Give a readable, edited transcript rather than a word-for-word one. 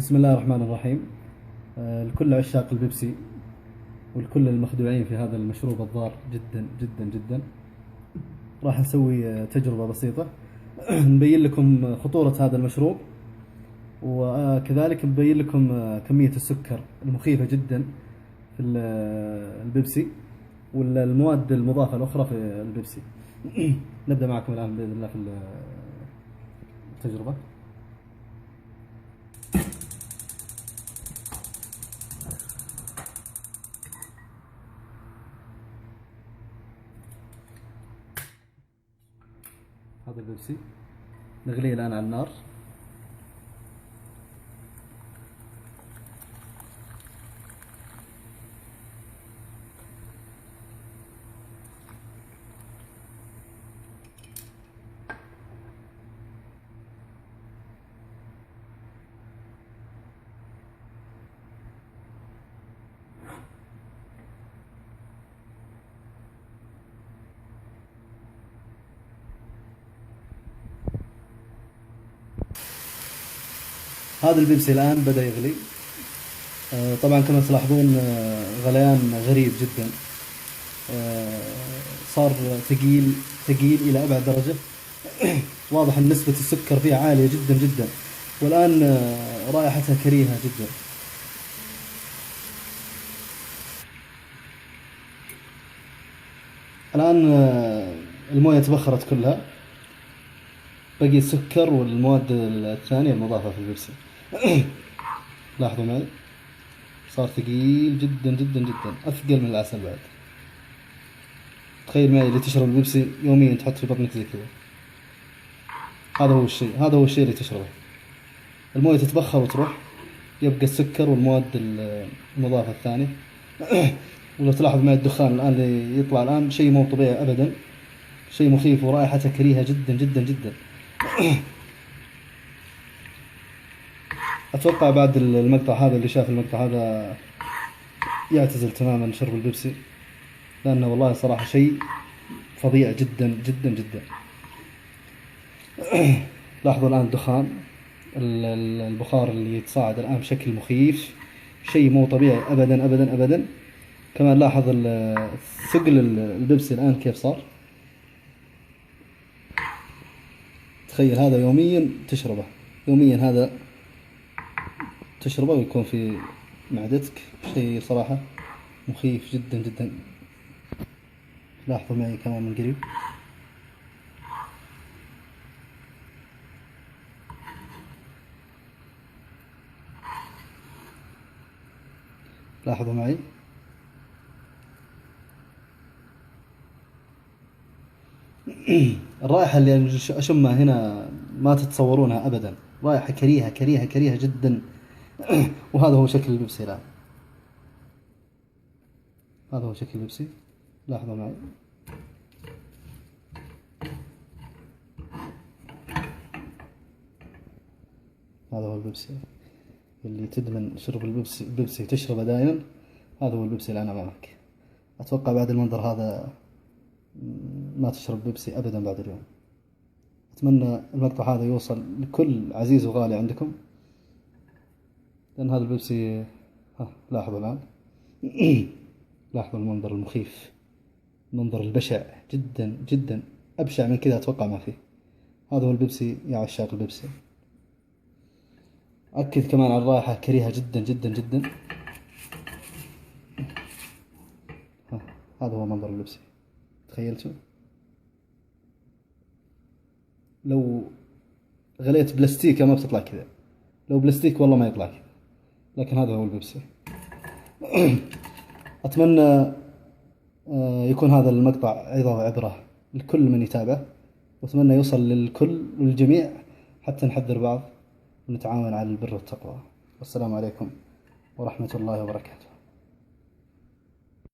بسم الله الرحمن الرحيم. لكل عشاق البيبسي ولكل المخدوعين في هذا المشروب الضار جدا جدا جدا، راح نسوي تجربة بسيطة نبين لكم خطورة هذا المشروب، وكذلك نبين لكم كمية السكر المخيفة جدا في البيبسي والمواد المضافة الأخرى في البيبسي. نبدأ معكم الآن بإذن الله في التجربة. هذا البيبسي نغليه الآن على النار. هذا البيبسي الآن بدأ يغلي. طبعا كما تلاحظون غليان غريب جدا، صار ثقيل ثقيل إلى أبعد درجة. واضح أن نسبة السكر فيها عالية جدا جدا، والآن رائحتها كريهة جدا. الآن الموية تبخرت كلها، بقي السكر والمواد الثانية المضافة في البيبسي. لاحظوا معي، صار ثقيل جدا جدا جدا، أثقل من العسل بعد. تخيل معي اللي تشرب البيبسي يوميا تحط في بطنك زي كذا. هذا هو الشيء اللي تشربه. الموية تتبخر وتروح، يبقى السكر والمواد المضافة الثانية. ولو تلاحظ معي الدخان الآن اللي يطلع الآن شيء مو طبيعي أبدا، شيء مخيف ورائحته كريهة جدا جدا جدا. أتوقع بعد المقطع هذا اللي شاف المقطع هذا يعتزل تماما شرب البيبسي، لأنه والله صراحة شيء فظيع جدا جدا جدا. لاحظوا الآن الدخان، البخار اللي يتصاعد الآن بشكل مخيف، شيء مو طبيعي أبدا أبدا أبدا. كمان لاحظ ثقل البيبسي الآن كيف صار. تخيل هذا يوميا تشربه، يوميا هذا تشربه ويكون في معدتك، شيء صراحة مخيف جدا جدا. لاحظوا معي كمان من قريب. لاحظوا معي. الرائحة اللي أشمها هنا ما تتصورونها أبدا، رائحة كريهة كريهة كريهة جدا. وهذا هو شكل البيبسي الآن، هذا هو شكل البيبسي. لاحظوا معي. هذا هو البيبسي اللي تدمن شرب البيبسي تشربه دائما. هذا هو البيبسي الآن أمامك. أتوقع بعد المنظر هذا ما تشرب بيبسي أبدا بعد اليوم. أتمنى المقطع هذا يوصل لكل عزيز وغالي عندكم، لأن هذا البيبسي لاحظوا الآن. لاحظوا المنظر المخيف، المنظر البشع جدا جدا، أبشع من كذا أتوقع ما فيه. هذا هو البيبسي يا عشاق البيبسي. أكد كمان على الرائحة كريهة جدا جدا جدا. هذا هو منظر البيبسي. تخيلتوا لو غليت بلاستيكة ما بتطلع كذا، لو بلاستيك والله ما يطلع كذا، لكن هذا هو البيبسي. أتمنى يكون هذا المقطع عظة وعبرة لكل من يتابعه، وأتمنى يوصل للكل والجميع حتى نحذر بعض ونتعاون على البر والتقوى. والسلام عليكم ورحمة الله وبركاته.